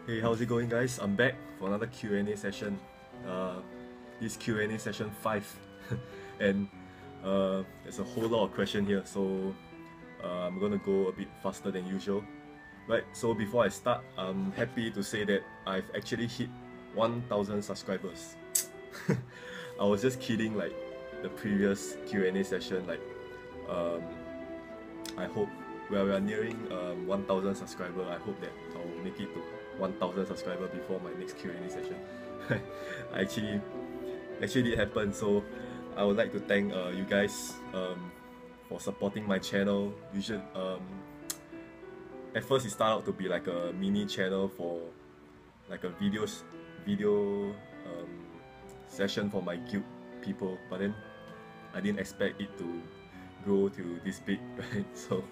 Hey, how's it going, guys? I'm back for another Q&A session. This Q&A session 5 and there's a whole lot of questions here, so I'm gonna go a bit faster than usual. Right, so before I start, I'm happy to say that I've actually hit 1,000 subscribers. I was just kidding, like the previous Q&A session, like I hope we are nearing 1,000 subscribers. I hope that I'll make it to 1,000 subscribers before my next Q&A session. actually it happened, so I would like to thank you guys for supporting my channel. Usually, at first it started out to be like a mini channel for like a video session for my guild people, but then I didn't expect it to grow to this big, right? So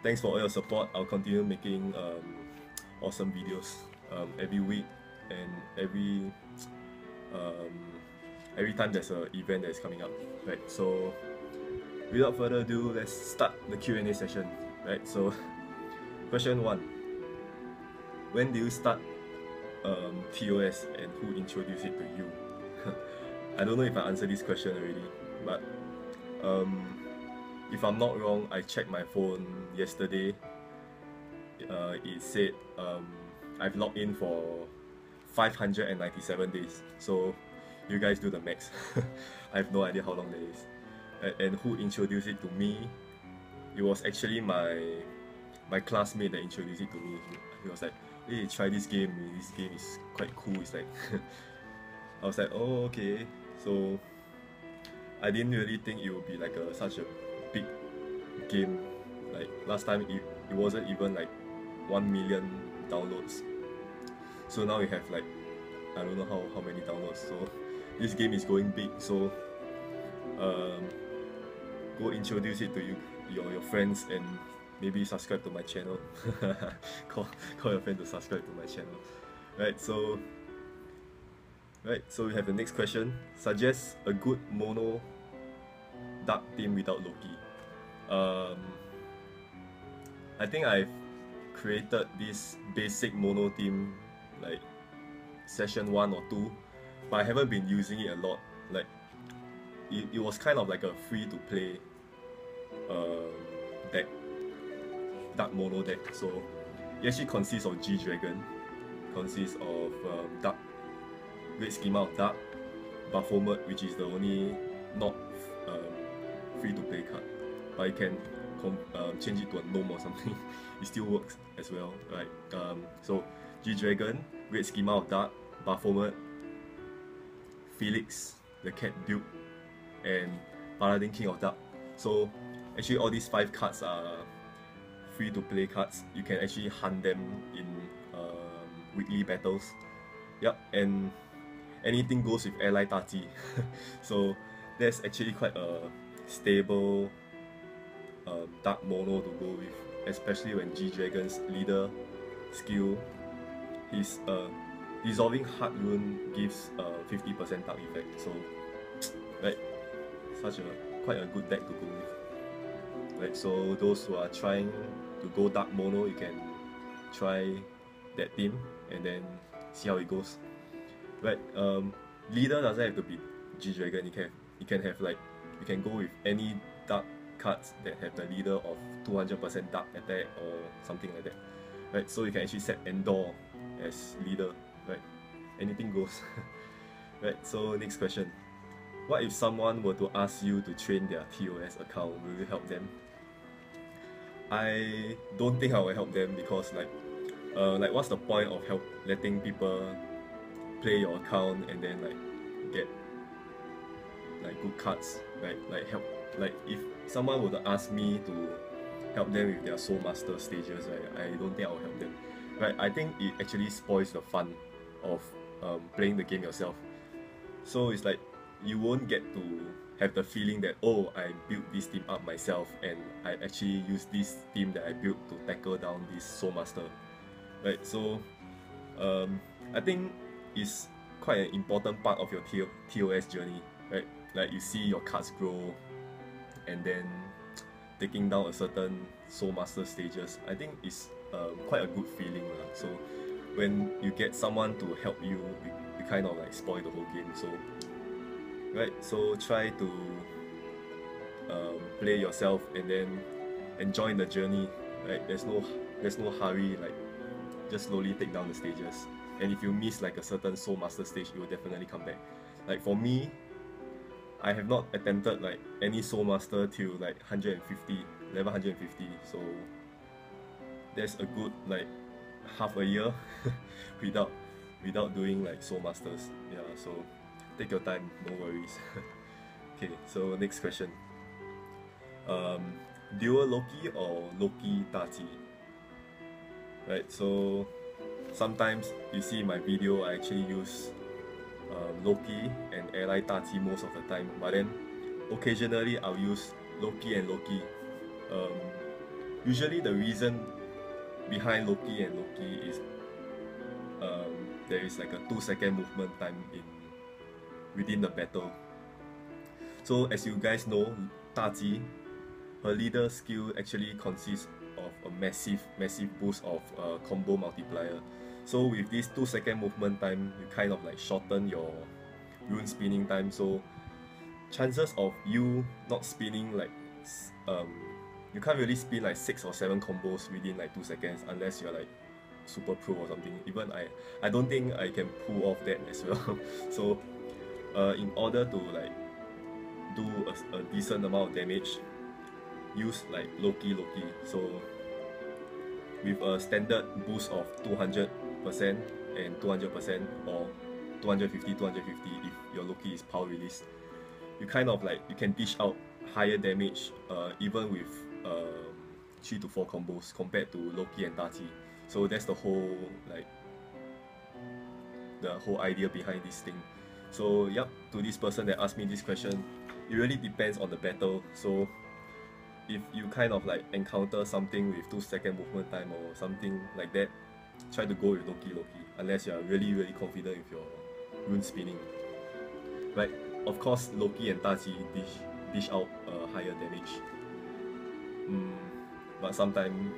thanks for all your support. I'll continue making awesome videos every week and every time there's an event that's coming up, right? So without further ado, let's start the Q&A session, right? So question 1: when do you start TOS and who introduced it to you? I don't know if I answered this question already, but if I'm not wrong, I checked my phone yesterday. It said I've logged in for 597 days. So you guys do the max. I have no idea how long that is. And who introduced it to me? It was actually my classmate that introduced it to me. He was like, "Hey, try this game. This game is quite cool." It's like I was like, "Oh, okay." So I didn't really think it would be like such a big game. Like last time it wasn't even like 1 million downloads. So now we have like, I don't know how many downloads. So this game is going big. So go introduce it to your friends and maybe subscribe to my channel. call your friend to subscribe to my channel. Right, so we have the next question. Suggest a good mono dark team without Loki. I think I've created this basic mono team like session 1 or 2, but I haven't been using it a lot. Like it was kind of like a free to play deck, dark mono deck. So it actually consists of G-Dragon, consists of dark Great Schema of Dark, Baphomet, which is the only not free to play card, but you can change it to a gnome or something. It still works as well, right? So G-Dragon, Great Schema of Dark, Baphomet, Felix, the cat dude, and Paladin King of Dark. So actually all these 5 cards are free to play cards. You can actually hunt them in weekly battles. Yep, and anything goes with ally Tati. So that's actually quite a stable dark mono to go with, especially when G-Dragon's leader skill, his dissolving heart rune gives 50% dark effect. So right, quite a good deck to go with. Right, so those who are trying to go dark mono, you can try that team and then see how it goes. Right, leader doesn't have to be G-Dragon. You can have like, you can go with any dark cards that have the leader of 200% dark attack or something like that. Right, so you can actually set Endor as leader. Right, anything goes. Right, so next question: what if someone were to ask you to train their TOS account? Will you help them? I don't think I will help them, because like what's the point of letting people play your account and then like get like good cards, right? Like if someone were to ask me to help them with their Soul Master stages, right, I don't think I will help them. Right, I think it actually spoils the fun of playing the game yourself. So it's like you won't get to have the feeling that, oh, I built this team up myself and I actually use this team that I built to tackle down this Soul Master. Right, so I think it's quite an important part of your TOS journey, right? Like you see your cards grow and then taking down a certain Soul Master stages. I think it's quite a good feeling. So when you get someone to help you, you kind of like spoil the whole game. So right, so try to play yourself and then enjoy the journey. Right, there's no hurry. Like just slowly take down the stages. And if you miss like a certain Soul Master stage, you will definitely come back. Like for me, I have not attempted like any Soul Master till like 150, level 150. So there's a good like half a year without doing like Soul Masters. Yeah, so take your time, no worries. Okay, so next question. Dual Loki or Loki Tati? Right, so sometimes you see in my video I actually use Loki and ally Tati most of the time, but then occasionally I'll use Loki and Loki. Usually the reason behind Loki and Loki is there is like a 2-second movement time within the battle. So as you guys know, Tati, her leader skill actually consists of a massive boost of combo multiplier. So with this 2-second movement time, you kind of like shorten your rune spinning time. So chances of you not spinning like you can't really spin like 6 or 7 combos within like 2 seconds unless you're like super pro or something. Even I don't think I can pull off that as well. So in order to like do a decent amount of damage, use like Loki. So with a standard boost of 200% and 200% or 250 if your Loki is power released, you kind of like you can dish out higher damage even with 3 to 4 combos compared to Loki and Tati. So that's the whole idea behind this thing. So yep, to this person that asked me this question, it really depends on the battle. So if you kind of like encounter something with 2-second movement time or something like that, try to go with Loki unless you are really confident with your rune spinning. Right, of course Loki and Tati dish out higher damage, but sometimes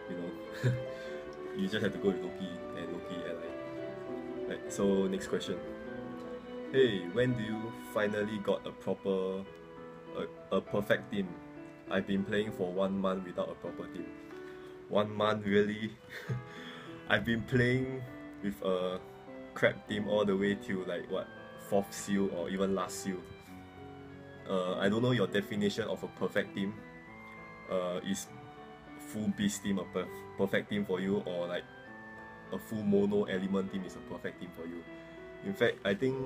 you know you just have to go with Loki and Loki ally. Right, so next question. Hey, when do you finally got a perfect team? I've been playing for 1 month without a proper team. 1 month, really? I've been playing with a crap team all the way till like what, 4th seal or even last seal. I don't know your definition of a perfect team. Is full beast team a perfect team for you, or like a full mono element team is a perfect team for you? In fact, I think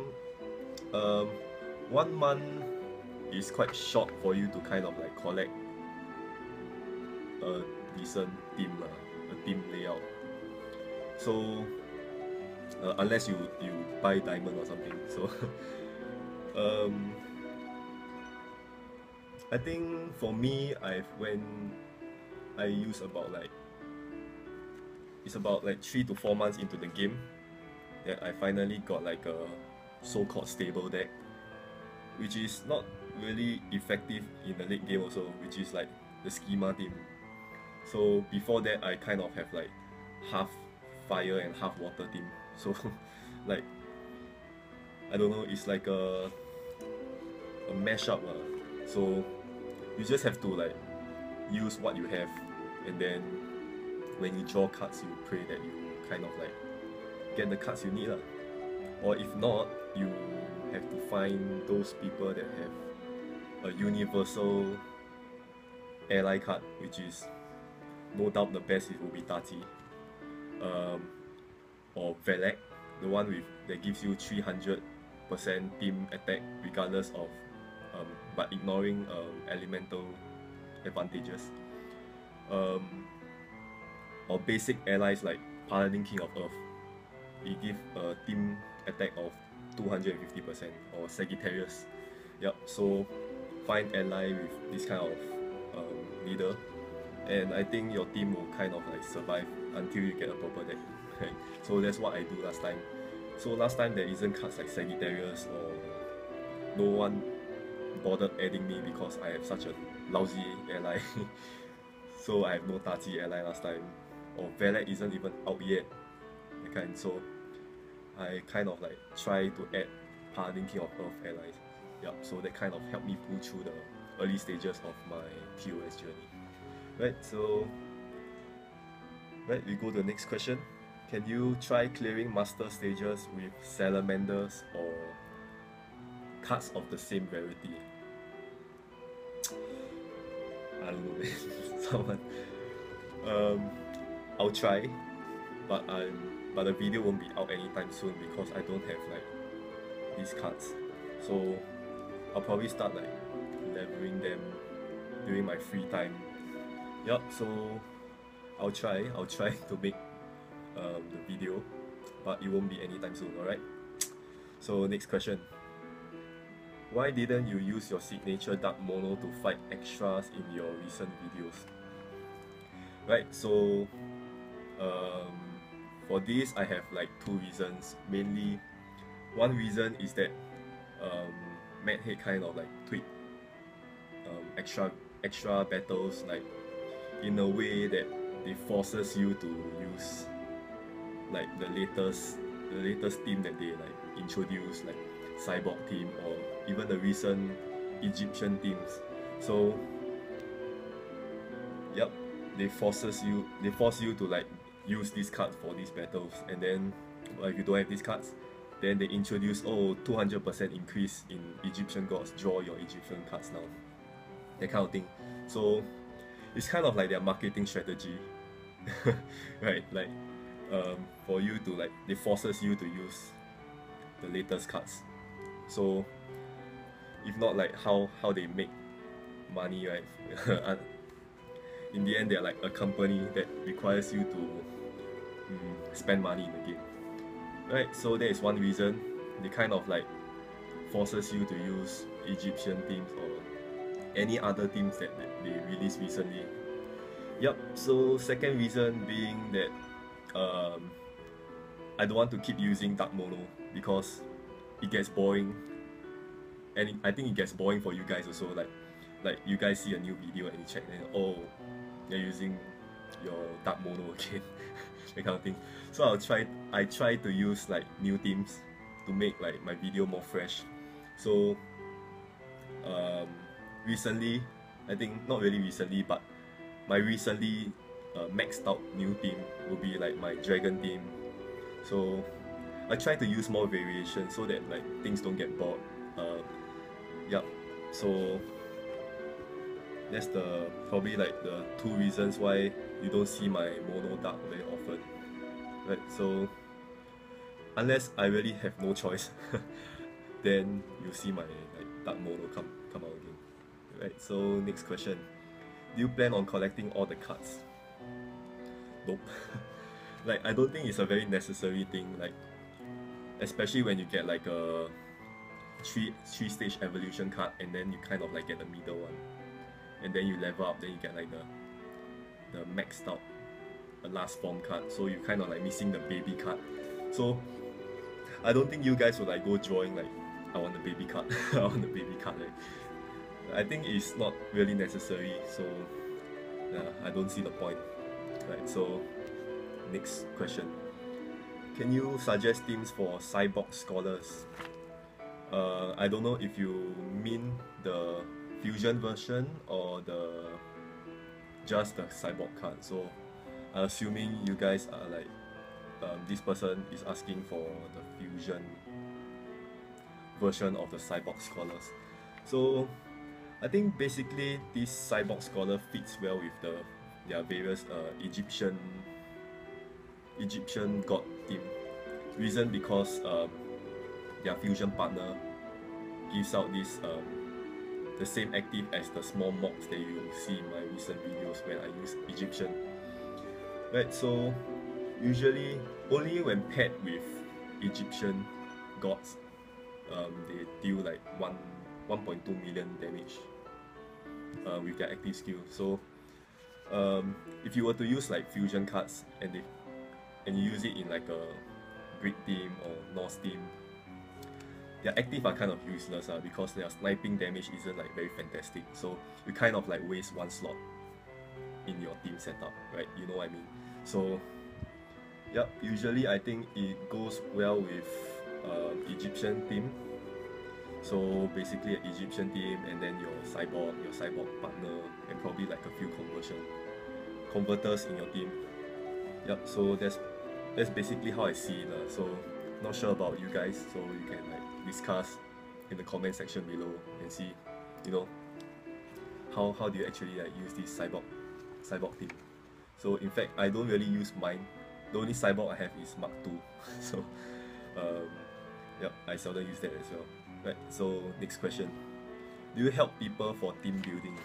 1 month is quite short for you to kind of like collect a decent team, a team layout. So unless you buy diamond or something. So I think for me, when I use about like, it's about like 3 to 4 months into the game that I finally got like a so-called stable deck, which is not really effective in the late game also, which is like the schema team. So before that, I kind of have like half fire and half water team. So like, I don't know, it's like a mashup. So you just have to like use what you have, and then when you draw cards, you pray that you kind of like get the cards you need. Or if not, you have to find those people that have a universal ally card, which is no doubt the best. It will be Tati, or Velek, the one that gives you 300% team attack regardless of but ignoring elemental advantages, or basic allies like Paladin King of Earth. It gives a team attack of 250%, or Sagittarius. Yep, so find ally with this kind of leader, and I think your team will kind of like survive until you get a proper deck. Right? So that's what I do last time. So last time there isn't cards like Sagittarius, or no one bothered adding me because I have such a lousy ally. So I have no Tati ally last time, or Velek isn't even out yet. that kind. So I kind of like try to add Paladin King of Earth allies. Yep, so that kind of helped me pull through the early stages of my TOS journey. Right, so we go to the next question. Can you try clearing master stages with salamanders or cards of the same rarity? I don't know, man. Someone. I'll try, but the video won't be out anytime soon because I don't have like these cards. So I'll probably start like leveling them during my free time. Yup, so I'll try to make the video, but it won't be anytime soon, alright? So next question. Why didn't you use your signature dark mono to fight extras in your recent videos? Right, so for this I have like two reasons. Mainly, one reason is that Madhead kind of like tweaked extra battles like in a way that they forces you to use like the latest team that they like introduce, like Sybok team or even the recent Egyptian teams. So yep, they force you to like use these cards for these battles, and then if you don't have these cards, then they introduce 200% increase in Egyptian gods, draw your Egyptian cards now, that kind of thing. So it's kind of like their marketing strategy. Right, like for you to like, they forces you to use the latest cards. So if not, like how they make money, right? In the end, they're like a company that requires you to spend money in the game, right? So that is one reason. They kind of like forces you to use Egyptian teams or any other teams that they released recently. Yep, so second reason being that I don't want to keep using dark mono because it gets boring, and I think it gets boring for you guys also. Like you guys see a new video and you check, and you're using your dark mono again, that kind of thing. So I try to use like new teams to make like my video more fresh. So recently, I think not really recently, but my recently maxed out new team will be like my dragon team. So I try to use more variation so that like things don't get bored. Yep, so that's probably like the two reasons why you don't see my mono dark very often, right? So unless I really have no choice, then you see my like dark mono come out again, right? So next question. Do you plan on collecting all the cards? Nope. Like, I don't think it's a very necessary thing, like especially when you get like a three stage evolution card and then you kind of like get the middle one, and then you level up, then you get like the maxed out last form card, so you kind of like missing the baby card. So I don't think you guys will like go drawing like, I want the baby card. I want the baby card, right? I think it's not really necessary, so yeah, I don't see the point, right? So next question. Can you suggest teams for Sybok Scholars? I don't know if you mean the fusion version or just the Sybok card. So I'm assuming you guys are like, this person is asking for the fusion version of the Sybok Scholars. So I think basically this Sybok Scholar fits well with their various Egyptian god team. Reason because their fusion partner gives out this the same active as the small mobs that you see in my recent videos when I use Egyptian. Right, so usually only when paired with Egyptian gods, they deal like 1.2 million damage with their active skill. So if you were to use like fusion cards and you use it in like a Greek team or Norse team, their active are kind of useless because their sniping damage isn't like very fantastic. So you kind of like waste one slot in your team setup, right? You know what I mean? So Yep, usually I think it goes well with Egyptian theme. So basically an Egyptian theme, and then your Sybok partner, and probably like a few converters in your team. Yep, so that's basically how I see it. So not sure about you guys, so you can like discuss in the comment section below and see, you know, how do you actually like use this Sybok theme. So in fact, I don't really use mine. The only Sybok I have is Mark II. So yep, I seldom use that as well. Right, so next question. Do you help people for team building?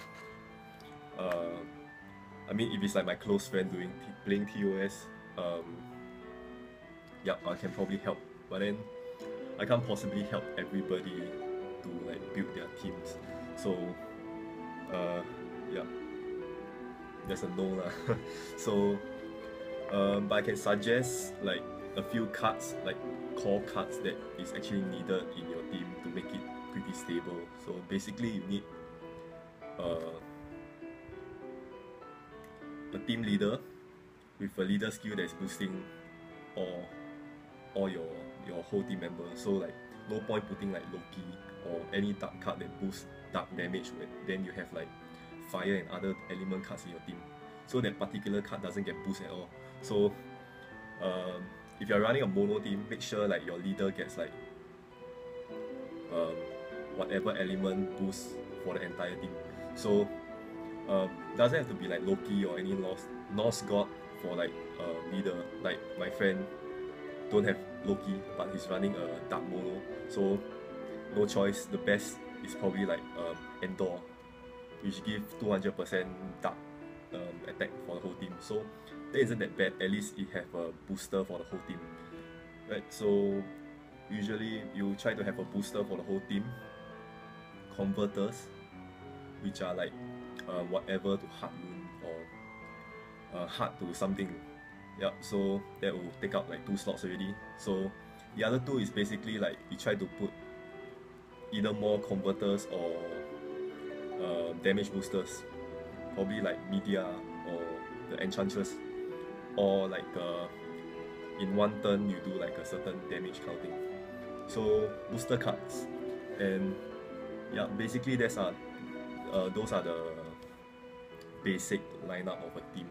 I mean, if it's like my close friend playing TOS, yeah, I can probably help. But then I can't possibly help everybody to like build their teams. So yeah, that's a no lah. So but I can suggest like a few cards, like core cards that is actually needed in your team to make it pretty stable. So basically you need a team leader with a leader skill that is boosting all your whole team members. So like no point putting like Loki or any dark card that boosts dark damage when then you have like fire and other element cards in your team. So that particular card doesn't get boost at all. So if you're running a mono team, make sure like your leader gets like whatever element boost for the entire team. So doesn't have to be like Loki or any Norse god for like leader. Like my friend don't have Loki, but he's running a dark mono, so no choice. The best is probably like Endor, which give 200% dark attack for the whole team. So that isn't that bad. At least it have a booster for the whole team, right? So usually you try to have a booster for the whole team. Converters, which are like whatever to hard rune or hard to something. Yep, so that will take up like 2 slots already. So the other 2 is basically like you try to put either more converters or damage boosters, probably like Media or the Enchantress, or like in one turn you do like a certain damage counting. So booster cards, and yeah, basically those are the basic lineup of a team,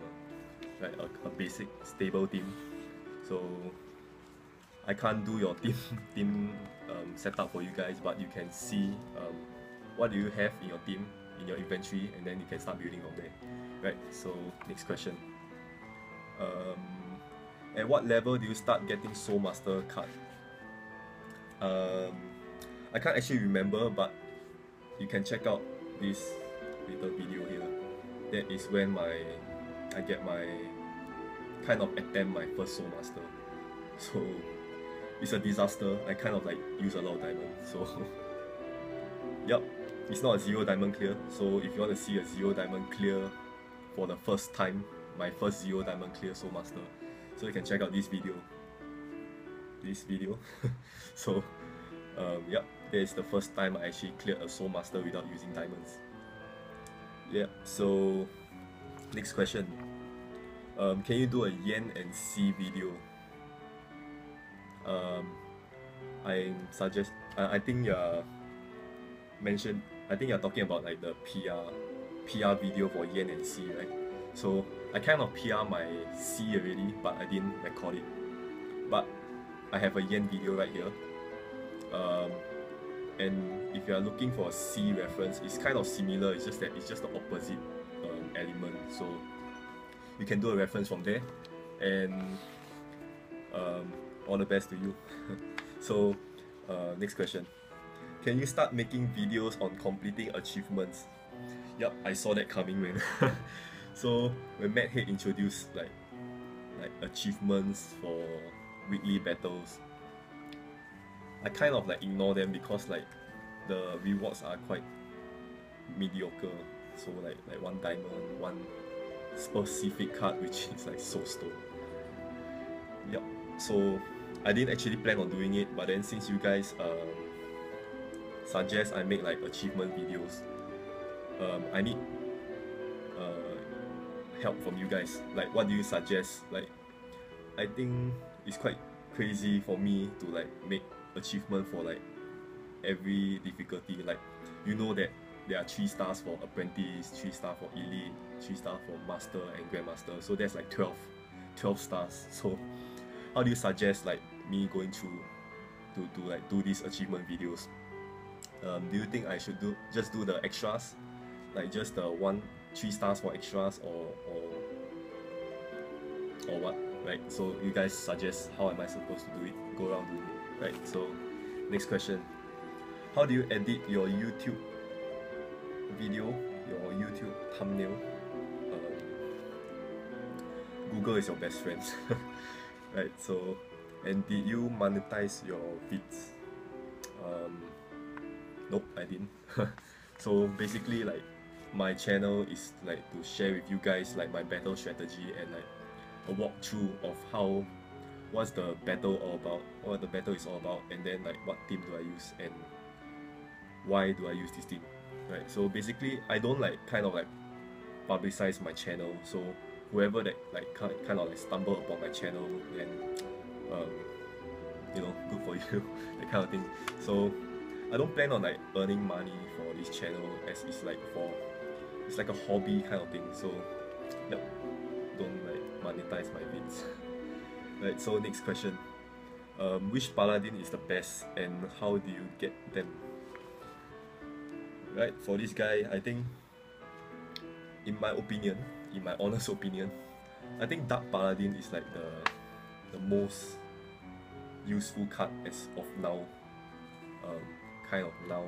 right? A basic stable team. So I can't do your team setup for you guys, but you can see what do you have in your team, in your inventory, and then you can start building from there, right? So next question. At what level do you start getting Soul Master card? I can't actually remember, but you can check out this little video here. That is when I get my kind of attempt my first Soul Master. So it's a disaster. I kind of like use a lot of diamonds. So yep, it's not a 0 diamond clear. So if you want to see a 0 diamond clear for the first time, my first 0 diamond clear Soul Master, so you can check out this video. So yep, that is the first time I actually cleared a Soul Master without using diamonds. Yeah, so next question. Can you do a Yen and C video? I think you're talking about like the PR video for Yen and C, right? So I kind of PR my C already, but I didn't record it. But I have a Yen video right here. And if you are looking for a C reference, it's kind of similar. It's just that it's just the opposite element. So you can do a reference from there. And all the best to you. So next question. Can you start making videos on completing achievements? Yep, I saw that coming, man. So when Matt Head introduced like achievements for weekly battles, I kind of like ignore them because like the rewards are quite mediocre. So like 1 diamond, 1 specific card, which is like Soulstone. Yep. So I didn't actually plan on doing it, but then since you guys suggest I make like achievement videos, I need help from you guys. Like, what do you suggest? Like, I think it's quite crazy for me to like make achievement for like every difficulty. Like, you know that there are 3 stars for apprentice, 3 stars for elite, 3 stars for master and grandmaster, so that's like 12 stars. So how do you suggest like me going through to like do these achievement videos? Do you think I should just do the extras, like just the 3 stars for extras, or what? Right, so you guys suggest how am I supposed to do it, go around doing it, right? So next question, how do you edit your YouTube video, your YouTube thumbnail? Google is your best friend. Right, so, and did you monetize your vids? Nope, I didn't. So basically, like, my channel is like to share with you guys like my battle strategy and like a walkthrough of what's the battle all about, what the battle is all about, and then like what team do I use and why do I use this team, right? So basically, I don't like kind of like publicize my channel, so whoever that like kind of like stumble upon my channel, then you know, good for you, that kind of thing. So I don't plan on like earning money for this channel, as it's like a hobby kind of thing. So yep, don't like monetize my vids. Right, so next question, which paladin is the best and how do you get them? Right, for this guy, I think, in my opinion, in my honest opinion, I think Dark Paladin is like the most useful card as of now. Kind of now,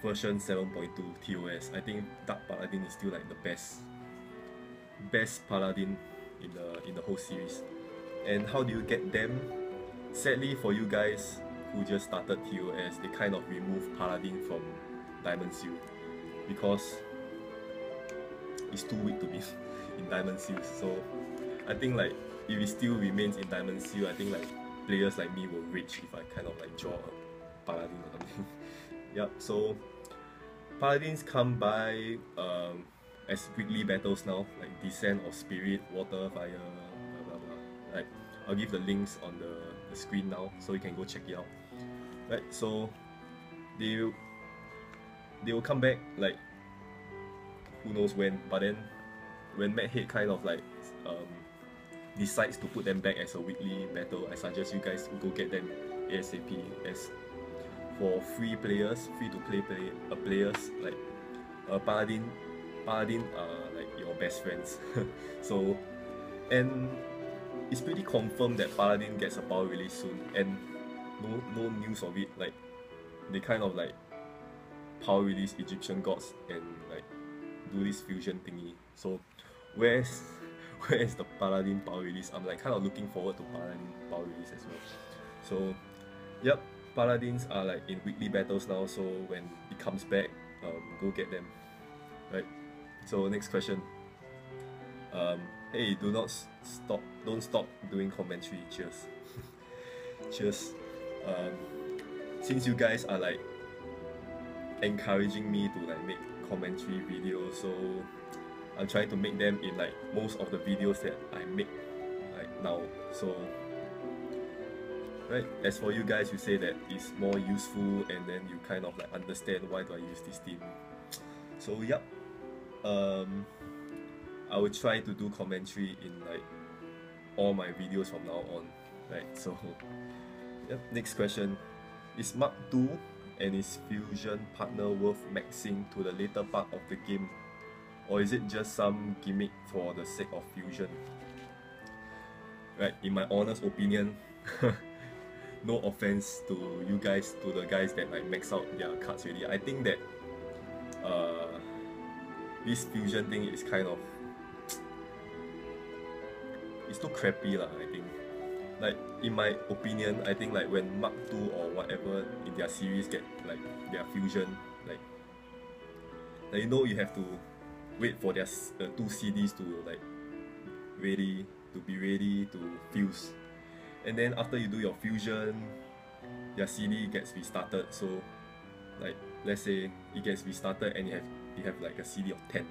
version 7.2 TOS. I think Dark Paladin is still like the best paladin in the whole series. And how do you get them? Sadly for you guys who just started TOS, they kind of removed Paladin from Diamond Seal because it's too weak to be in Diamond Seal. So I think like if it still remains in Diamond Seal, I think like players like me will rage if I kind of like draw a Paladin or something. Yep, so Paladins come by as weekly battles now, like Descent of Spirit, Water, Fire, blah blah blah. Like, I'll give the links on the screen now so you can go check it out. Right, so they will come back like who knows when, but then when Madhead kind of like decides to put them back as a weekly battle, I suggest you guys go get them ASAP. As for free to play players, like Paladin are like your best friends. So, and it's pretty confirmed that Paladin gets a power release soon, and no news of it. Like, they kind of like power release Egyptian gods and like do this fusion thingy. So where's the Paladin power release? I'm like kind of looking forward to Paladin power release as well. So yep, Paladins are like in weekly battles now, so when it comes back, go get them. Right, so next question, hey, don't stop doing commentary, cheers. Cheers. Since you guys are like encouraging me to like make commentary videos, so I'm trying to make them in like most of the videos that I make like now. So right, as for you guys, you say that it's more useful and then you kind of like understand why do I use this team. So yep, I will try to do commentary in like all my videos from now on. Right, so yep, next question, is Mark II and his fusion partner worth maxing to the later part of the game, or is it just some gimmick for the sake of fusion? Right, in my honest opinion, no offense to you guys, to the guys that like max out their cards already, I think that this fusion thing is kind of, it's too crappy lah, I think. Like, in my opinion, I think like when Mark II or whatever in their series get like their fusion, like you know, you have to wait for their 2 CDs to like be ready to fuse, and then after you do your fusion, their CD gets restarted. So like, let's say it gets restarted and you have like a CD of 10,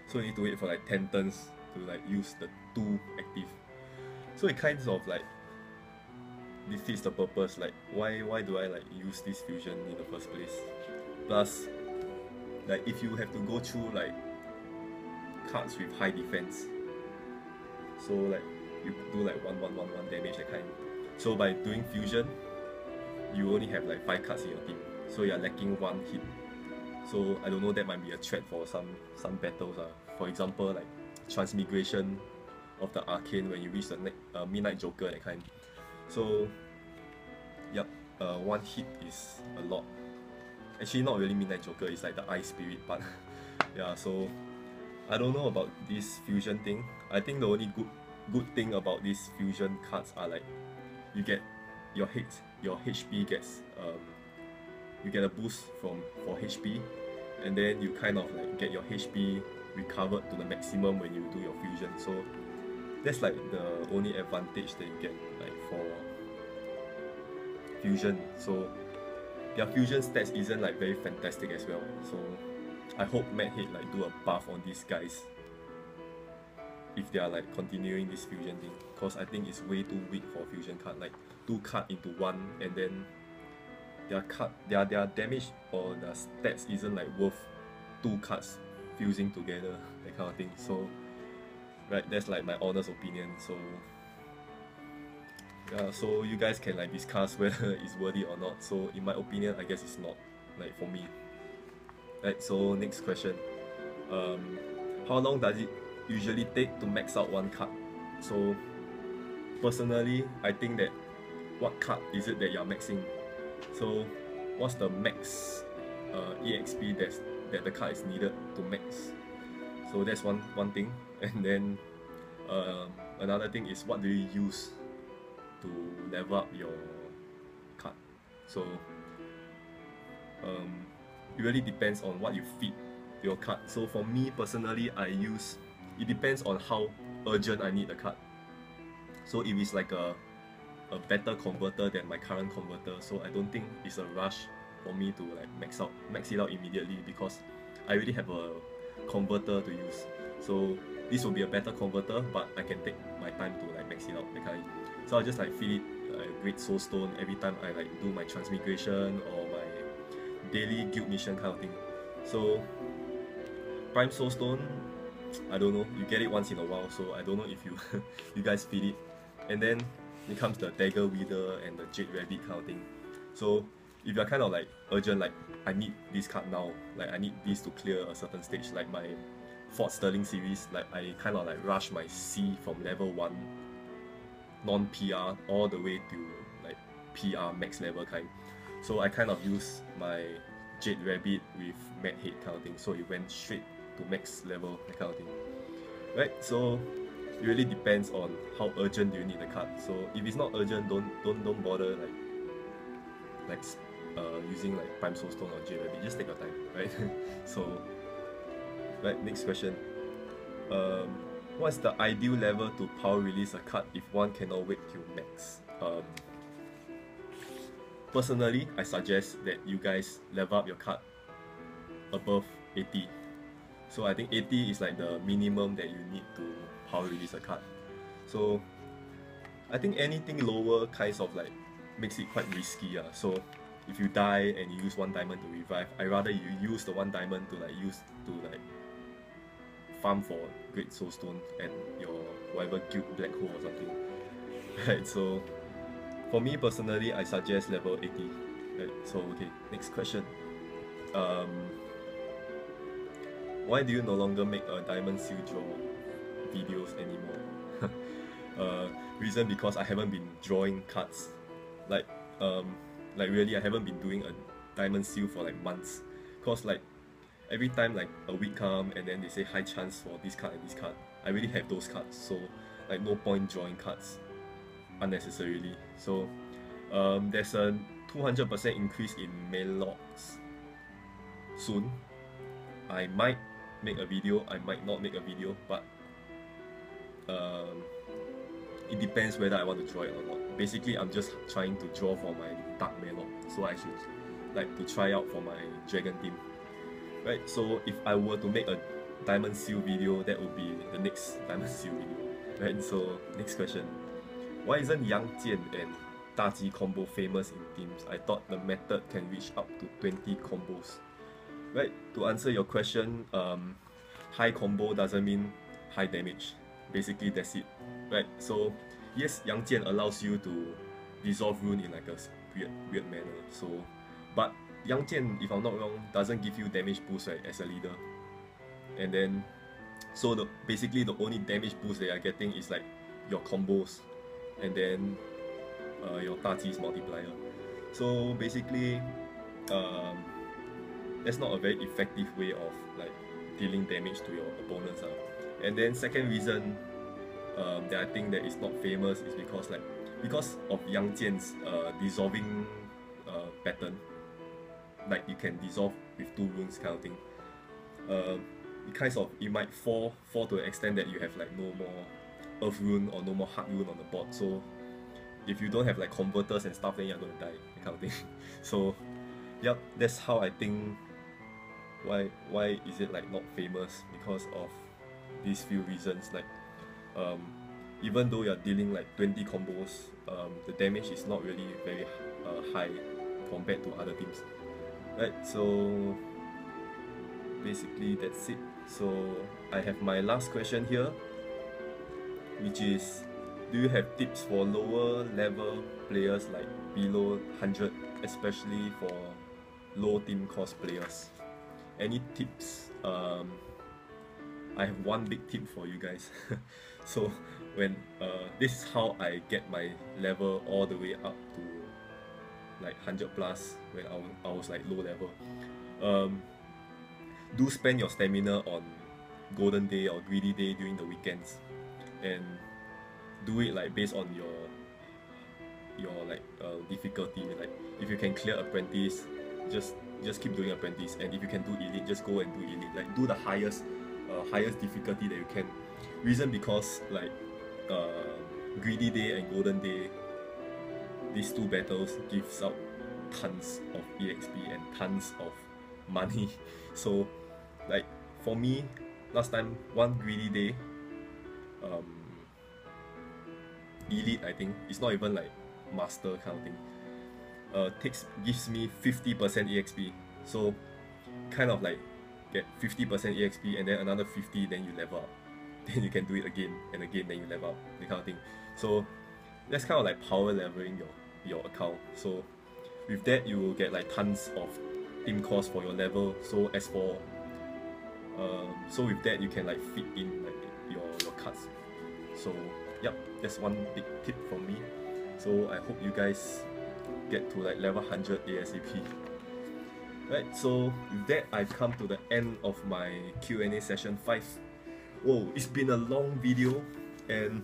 so you need to wait for like 10 turns to like use the 2 active. So it kind of like defeats the purpose. Like why do I like use this fusion in the first place? Plus, like if you have to go through like cards with high defense, so like you do like 1 damage that kind. So by doing fusion, you only have like 5 cards in your team, so you're lacking 1 hit. So I don't know, that might be a threat for some battles. For example, like Transmigration of the Arcane when you reach the Midnight Joker, that kind. So yep, 1 hit is a lot. Actually not really Midnight Joker, it's like the Ice Spirit part. Yeah, so I don't know about this fusion thing. I think the only good thing about these fusion cards are like you get your HP gets you get a boost for HP, and then you kind of like get your HP recovered to the maximum when you do your fusion. So that's like the only advantage that you get like for fusion. So their fusion stats isn't like very fantastic as well. So I hope Madhead like do a buff on these guys if they are like continuing this fusion thing, cause I think it's way too weak for fusion card. Like 2 card into 1, and then their damage or their stats isn't like worth 2 cards fusing together, that kind of thing. So right, that's like my honest opinion. So yeah, so you guys can like discuss whether it's worthy or not. So in my opinion, I guess it's not, like for me. Right, so next question. How long does it usually take to max out 1 card? So personally, I think that what card is it that you're maxing? So what's the max EXP that the card is needed to max? So that's one thing. And then another thing is, what do you use to level up your card? So it really depends on what you feed to your card. So for me personally, it depends on how urgent I need the card. So if it's like a better converter than my current converter, so I don't think it's a rush for me to like max it out immediately, because I already have a converter to use. So this will be a better converter, but I can take my time to like max it out, that kind. So I'll just like feed it a great soul stone every time I like do my transmigration or my daily guild mission kind of thing. So prime soul stone, I don't know, you get it once in a while, so I don't know if you you guys feed it. And then it comes the Dagger Wielder and the Jade Rabbit kind of thing. So if you're kind of like urgent, like I need this card now, like I need this to clear a certain stage, like my Fort Sterling series, like I kind of like rush my C from level 1 non-PR all the way to like PR max level kind. So I kind of use my Jade Rabbit with Madhead kind of thing, so it went straight to max level, that kind of thing. Right, so it really depends on how urgent do you need the card. So if it's not urgent, don't bother like using like Prime Soulstone or Jade Rabbit. Just take your time, right? So right, next question. What's the ideal level to power release a card if one cannot wait till max? Personally, I suggest that you guys level up your card above 80. So I think 80 is like the minimum that you need to power release a card. So I think anything lower kinds of like makes it quite risky. So if you die and you use 1 diamond to revive, I rather you use the 1 diamond to like farm for Great Soulstone and your whatever guild black hole or something. Right, so for me personally, I suggest level 80. Right, so okay, next question. Why do you no longer make a diamond seal draw videos anymore? Reason because I haven't been drawing cards. Like really, I haven't been doing a diamond seal for like months. Cause like every time like a week come and then they say high chance for this card and this card, I already have those cards. So like no point drawing cards unnecessarily. So there's a 200% increase in mail logs soon. I might make a video, I might not make a video, but it depends whether I want to draw it or not. Basically, I'm just trying to draw for my Dark Maillock, so I should like to try out for my Dragon team. Right, so if I were to make a Diamond Seal video, that would be the next Diamond Seal video. Right, so next question. why isn't Yang Jian and Daji combo famous in teams? I thought the method can reach up to 20 combos. Right, to answer your question, high combo doesn't mean high damage. Basically, that's it. Right, so yes, Yang Jian allows you to dissolve rune in like a weird manner. So, but Yang Jian, if I'm not wrong, doesn't give you damage boost, right, as a leader. And then, so basically the only damage boost that you're getting is like your combos, and then your Daji's multiplier. So basically, that's not a very effective way of like dealing damage to your opponents. And then second reason that I think that is not famous is because of Yang Jian's dissolving pattern. Like you can dissolve with 2 runes kind of thing. It might fall to an extent that you have like no more earth rune or no more heart rune on the board. So if you don't have like converters and stuff, then you're gonna die, that kind of thing. So yep, that's how I think why is it like not famous, because of these few reasons. Like even though you're dealing like 20 combos, the damage is not really very high compared to other teams. Right, so basically that's it. So I have my last question here, which is, do you have tips for lower level players like below 100, especially for low team cost players? Any tips? I have one big tip for you guys. So when this is how I get my level all the way up to like 100 plus when I was like low level. Do spend your stamina on golden day or greedy day during the weekends, and do it like based on your like difficulty. Like if you can clear apprentice, just keep doing apprentice, and if you can do elite, just go and do elite. Like do the highest difficulty that you can. Reason because like greedy day and golden day, these 2 battles gives out tons of EXP and tons of money. So like for me, last time one greedy day, elite, I think it's not even like master kind of thing, gives me 50% EXP. So kind of like get 50% EXP and then another 50, then you level up. Then you can do it again and again, then you level up, that kind of thing. So that's kind of like power leveling your account. So with that, you will get like tons of team cost for your level. So as for so with that, you can like fit in like your cards. So yep, that's one big tip from me. So I hope you guys get to like level 100 ASAP. Right, so with that, I've come to the end of my Q&A session 5. Whoa, it's been a long video, and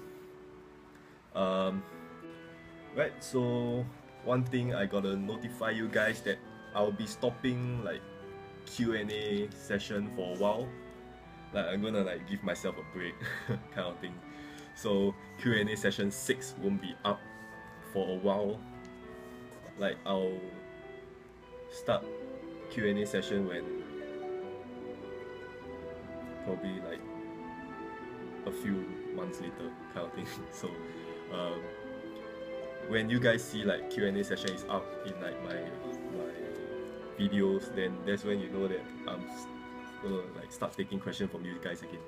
right, so one thing I gotta notify you guys that I'll be stopping like Q&A session for a while. Like I'm gonna like give myself a break kind of thing. So Q&A session 6 won't be up for a while. Like I'll start Q&A session when probably like a few months later kind of thing. So when you guys see like Q&A session is up in like my videos, then that's when you know that I'm gonna like start taking questions from you guys again.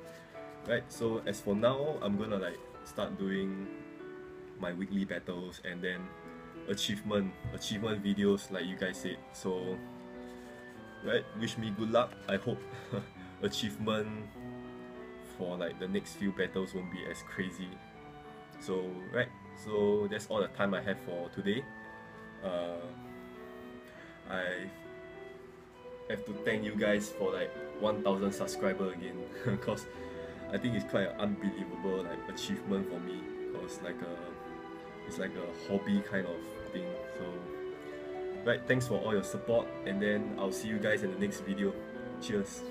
Right, so as for now, I'm gonna like start doing my weekly battles and then achievement videos like you guys said. So right, wish me good luck. I hope achievement for like the next few battles won't be as crazy. So right, so that's all the time I have for today. I have to thank you guys for like 1,000 subscribers again, because I think it's quite an unbelievable like achievement for me, because it's like a hobby kind of thing. So right, thanks for all your support, and then I'll see you guys in the next video. Cheers.